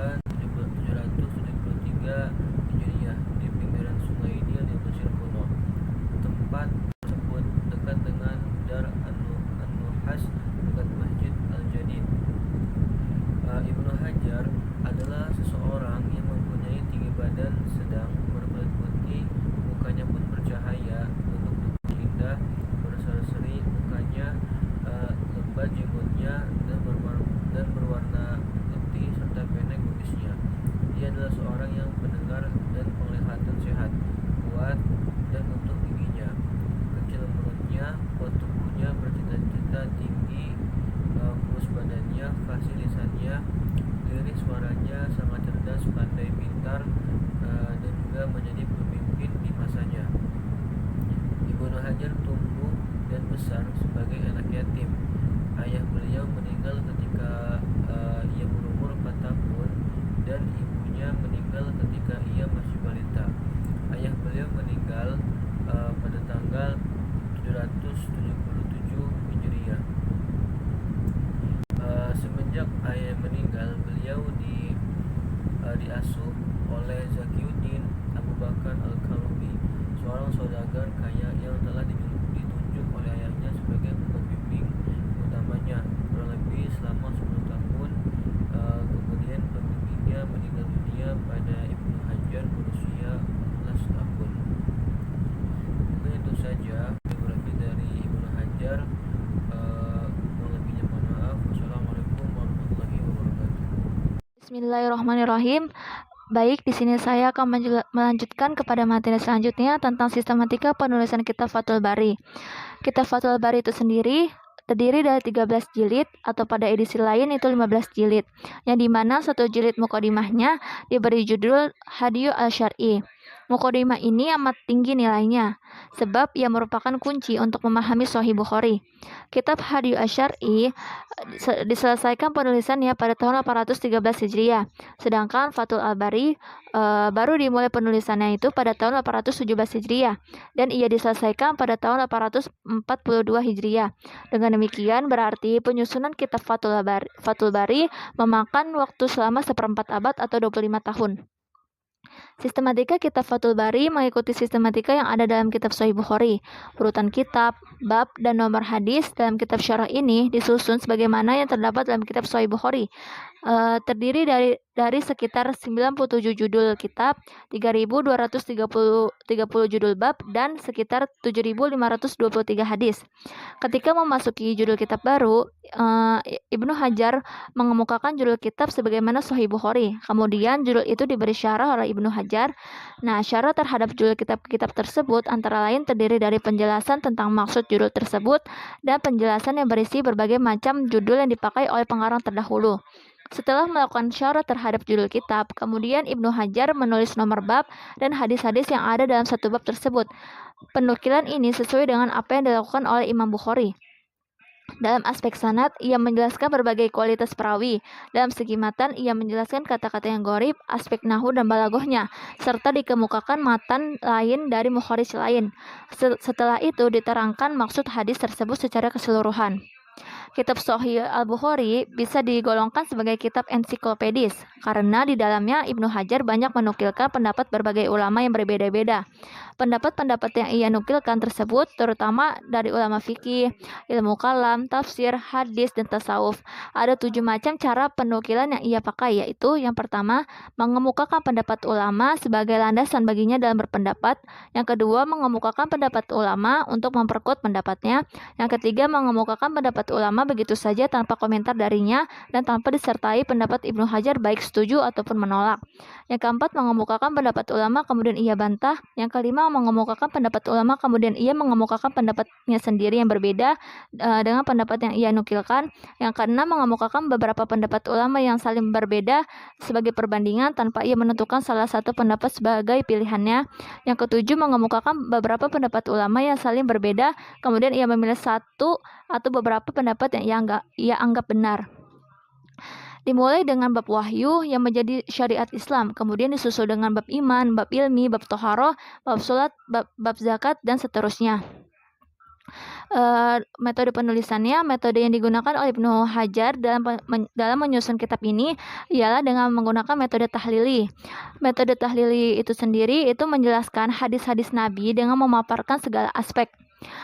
773 Hijriah di pinggiran sungai Nil di Mesir kuno. Tempat tersebut dekat dengan Dar An-Nuhas dekat Masjid Al-Jadid. Ibnu Hajar adalah seseorang yang mempunyai tinggi badan, sedang berkulit putih, mukanya pun bercahaya, bentuk tubuh indah, berseri-seri mukanya, lebat jenggotnya dan berwarna putih serta pendek kumisnya. Dia adalah seorang yang pendengar dan penglihatan sehat, kuat dan untuk giginya. Kecil mulutnya, kuat tubuhnya, bercita-cita tinggi, kurus badannya, fasih lisannya, lirik suaranya, sangat cerdas, pandai, pintar, dan juga menjadi pemimpin di masanya. Ibnu Hajar tumbuh dan besar sebagai anak yatim. Ayah beliau meninggal ketika ia berumur 4 tahun dan ibunya meninggal ketika ia masih balita. Ayah beliau meninggal pada tanggal 777 Hijriah. Semenjak ayah meninggal, beliau diasuh oleh Zakiuddin Abu Bakar Al-Kalubi, seorang saudagar kaya yang telah ditunjuk oleh ayahnya sebagai pembimbing utamanya kurang lebih selama 10 tahun. Kemudian pembimbingnya meninggal dunia pada Ibnu Hajar berusia 14 tahun. Mungkin itu saja biografi dari Ibnu Hajar. Lebihnya mohon maaf. Wassalamualaikum warahmatullahi wabarakatuh. Bismillahirrahmanirrahim. Baik, di sini saya akan melanjutkan kepada materi selanjutnya tentang sistematika penulisan kitab Fathul Bari. Kitab Fathul Bari itu sendiri terdiri dari 13 jilid atau pada edisi lain itu 15 jilid, yang dimana satu jilid mukadimahnya diberi judul Hadyu Al-Syar'i. Mukadimah ini amat tinggi nilainya, sebab ia merupakan kunci untuk memahami Sahih Bukhari. Kitab Hadyu Al-Syar'i diselesaikan penulisannya pada tahun 813 Hijriah, sedangkan Fathul Bari baru dimulai penulisannya itu pada tahun 817 Hijriah, dan ia diselesaikan pada tahun 842 Hijriah. Dengan demikian berarti penyusunan kitab Fathul Bari memakan waktu selama 1/4 abad atau 25 tahun. Sistematika kitab Fathul Bari mengikuti sistematika yang ada dalam kitab Sahih Bukhari. Urutan kitab, bab, dan nomor hadis dalam kitab syarah ini disusun sebagaimana yang terdapat dalam kitab Sahih Bukhari. Terdiri dari sekitar 97 judul kitab, 3.230 judul bab, dan sekitar 7.523 hadis. Ketika memasuki judul kitab baru, Ibnu Hajar mengemukakan judul kitab sebagaimana Sahih Bukhari. Kemudian judul itu diberi syarah oleh Ibnu Hajar. Nah, syarah terhadap judul kitab-kitab tersebut antara lain terdiri dari penjelasan tentang maksud judul tersebut dan penjelasan yang berisi berbagai macam judul yang dipakai oleh pengarang terdahulu. Setelah melakukan syarah terhadap judul kitab, kemudian Ibnu Hajar menulis nomor bab dan hadis-hadis yang ada dalam satu bab tersebut. Penukilan ini sesuai dengan apa yang dilakukan oleh Imam Bukhari. Dalam aspek sanad, ia menjelaskan berbagai kualitas perawi. Dalam segi matan, ia menjelaskan kata-kata yang gharib, aspek nahu dan balaghahnya, serta dikemukakan matan lain dari mukharij lain. Setelah itu diterangkan maksud hadis tersebut secara keseluruhan. Kitab Sahih Al-Bukhari bisa digolongkan sebagai kitab ensiklopedis karena di dalamnya Ibnu Hajar banyak menukilkan pendapat berbagai ulama yang berbeda-beda. Pendapat-pendapat yang ia nukilkan tersebut terutama dari ulama fikih, ilmu kalam, tafsir, hadis, dan tasawuf. Ada 7 macam cara penukilan yang ia pakai, yaitu yang pertama, mengemukakan pendapat ulama sebagai landasan baginya dalam berpendapat. Yang kedua, mengemukakan pendapat ulama untuk memperkuat pendapatnya. Yang ketiga, mengemukakan pendapat ulama begitu saja tanpa komentar darinya dan tanpa disertai pendapat Ibnu Hajar baik setuju ataupun menolak. Yang keempat, mengemukakan pendapat ulama kemudian ia bantah. Yang kelima, mengemukakan pendapat ulama kemudian ia mengemukakan pendapatnya sendiri yang berbeda dengan pendapat yang ia nukilkan. Yang keenam, mengemukakan beberapa pendapat ulama yang saling berbeda sebagai perbandingan tanpa ia menentukan salah satu pendapat sebagai pilihannya. Yang ketujuh, mengemukakan beberapa pendapat ulama yang saling berbeda kemudian ia memilih satu atau beberapa pendapat yang ia anggap benar. Dimulai dengan bab wahyu yang menjadi syariat Islam, kemudian disusul dengan bab iman, bab ilmi, bab toharoh, bab sholat, bab zakat, dan seterusnya. Metode penulisannya, metode yang digunakan oleh Ibnu Hajar dalam menyusun kitab ini ialah dengan menggunakan metode tahlili. Metode tahlili itu sendiri itu menjelaskan hadis-hadis Nabi dengan memaparkan segala aspek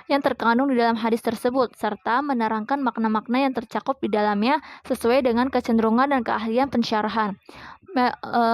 yang terkandung di dalam hadis tersebut, serta menerangkan makna-makna yang tercakup di dalamnya sesuai dengan kecenderungan dan keahlian pensyarahan.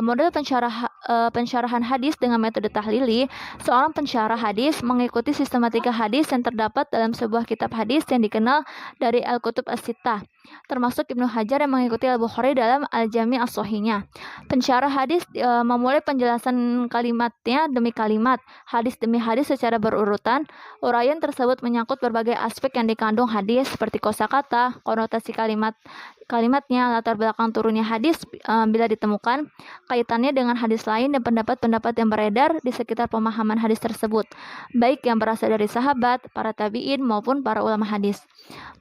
Model pensyarahan hadis dengan metode tahlili, seorang pensyarah hadis mengikuti sistematika hadis yang terdapat dalam sebuah kitab hadis yang dikenal dari Al-Kutub As-Sittah, termasuk Ibnu Hajar yang mengikuti Al-Bukhari dalam Al-Jami' As-Shahihnya. Pensyarah hadis memulai penjelasan kalimatnya demi kalimat, hadis demi hadis secara berurutan. Uraian tersebut menyangkut berbagai aspek yang dikandung hadis seperti kosakata, konotasi kalimatnya, latar belakang turunnya hadis bila ditemukan, kaitannya dengan hadis lain dan pendapat-pendapat yang beredar di sekitar pemahaman hadis tersebut, baik yang berasal dari sahabat, para tabi'in maupun para ulama hadis.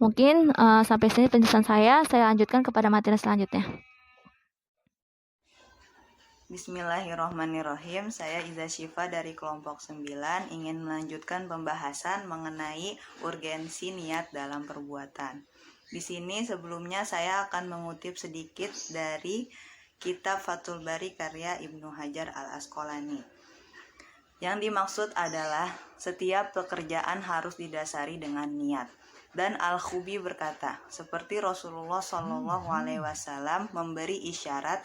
Mungkin sampai sini penjelasan saya lanjutkan kepada materi selanjutnya. Bismillahirrohmanirrohim. Saya Iza Syifa dari kelompok 9 ingin melanjutkan pembahasan mengenai urgensi niat dalam perbuatan. Di sini sebelumnya saya akan mengutip sedikit dari kitab Fathul Bari karya Ibnu Hajar Al-Asqalani. Yang dimaksud adalah setiap pekerjaan harus didasari dengan niat. Dan Al-Khubi berkata, seperti Rasulullah SAW memberi isyarat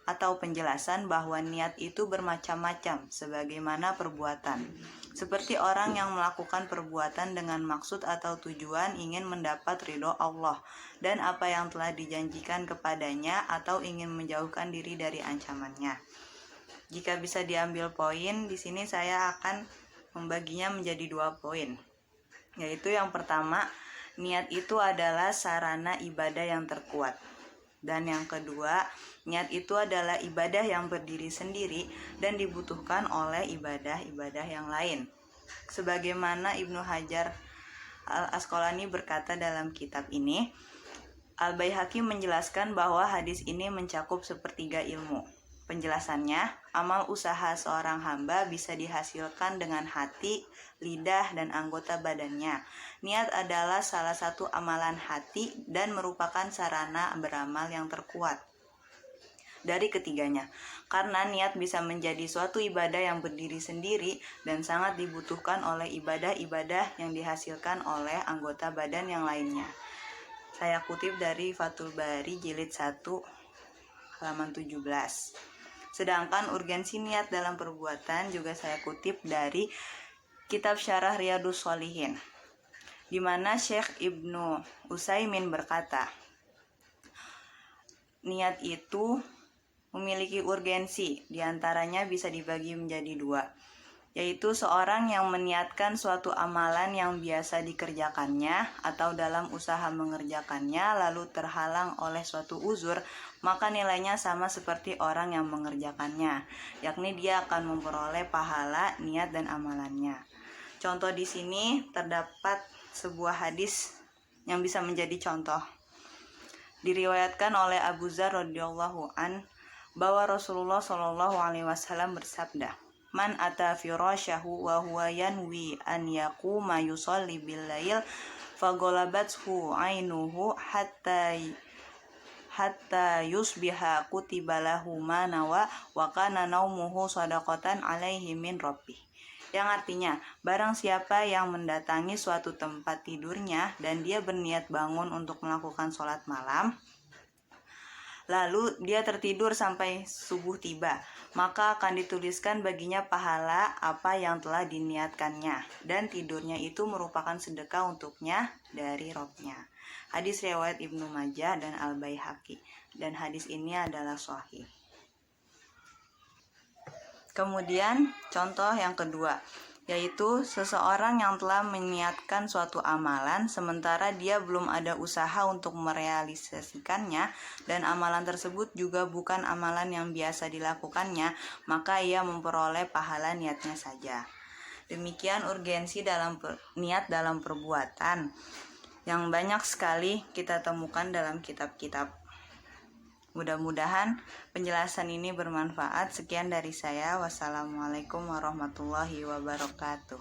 atau penjelasan bahwa niat itu bermacam-macam sebagaimana perbuatan. Seperti orang yang melakukan perbuatan dengan maksud atau tujuan ingin mendapat ridho Allah dan apa yang telah dijanjikan kepadanya atau ingin menjauhkan diri dari ancamannya. Jika bisa diambil poin, di sini saya akan membaginya menjadi 2 poin. Yaitu yang pertama, niat itu adalah sarana ibadah yang terkuat. Dan yang kedua, niat itu adalah ibadah yang berdiri sendiri dan dibutuhkan oleh ibadah-ibadah yang lain. Sebagaimana Ibnu Hajar Al-Asqalani berkata dalam kitab ini, Al-Baihaqi menjelaskan bahwa hadis ini mencakup sepertiga ilmu. Penjelasannya, amal usaha seorang hamba bisa dihasilkan dengan hati, lidah, dan anggota badannya. Niat adalah salah satu amalan hati dan merupakan sarana beramal yang terkuat dari ketiganya. Karena niat bisa menjadi suatu ibadah yang berdiri sendiri dan sangat dibutuhkan oleh ibadah-ibadah yang dihasilkan oleh anggota badan yang lainnya. Saya kutip dari Fathul Bari jilid 1 halaman 17. Sedangkan urgensi niat dalam perbuatan juga saya kutip dari kitab Syarah Riyadhus Shalihin, di mana Syekh Ibnu Utsaimin berkata, niat itu memiliki urgensi, diantaranya bisa dibagi menjadi 2, yaitu seorang yang meniatkan suatu amalan yang biasa dikerjakannya atau dalam usaha mengerjakannya lalu terhalang oleh suatu uzur, maka nilainya sama seperti orang yang mengerjakannya, yakni dia akan memperoleh pahala niat dan amalannya. Contoh di sini terdapat sebuah hadis yang bisa menjadi contoh. Diriwayatkan oleh Abu Dzar radhiyallahu an bahwa Rasulullah shallallahu alaihi wasallam bersabda, "Man ata firasyahu wa huwa yanwi an yaquma yusalli bil lail faghalabathu ainuhu hatta yusbiha kutiba lahu ma nawa wa kana naumuhu shadaqatan alaihi min rabbih." Yang artinya, barang siapa yang mendatangi suatu tempat tidurnya dan dia berniat bangun untuk melakukan sholat malam, lalu dia tertidur sampai subuh tiba, maka akan dituliskan baginya pahala apa yang telah diniatkannya, dan tidurnya itu merupakan sedekah untuknya dari Robnya. Hadis riwayat Ibnu Majah dan Al-Baihaqi, dan hadis ini adalah sahih. Kemudian contoh yang kedua, yaitu seseorang yang telah meniatkan suatu amalan sementara dia belum ada usaha untuk merealisasikannya dan amalan tersebut juga bukan amalan yang biasa dilakukannya, maka ia memperoleh pahala niatnya saja. Demikian urgensi dalam niat dalam perbuatan yang banyak sekali kita temukan dalam kitab-kitab. Mudah-mudahan penjelasan ini bermanfaat. Sekian dari saya. Wassalamualaikum warahmatullahi wabarakatuh.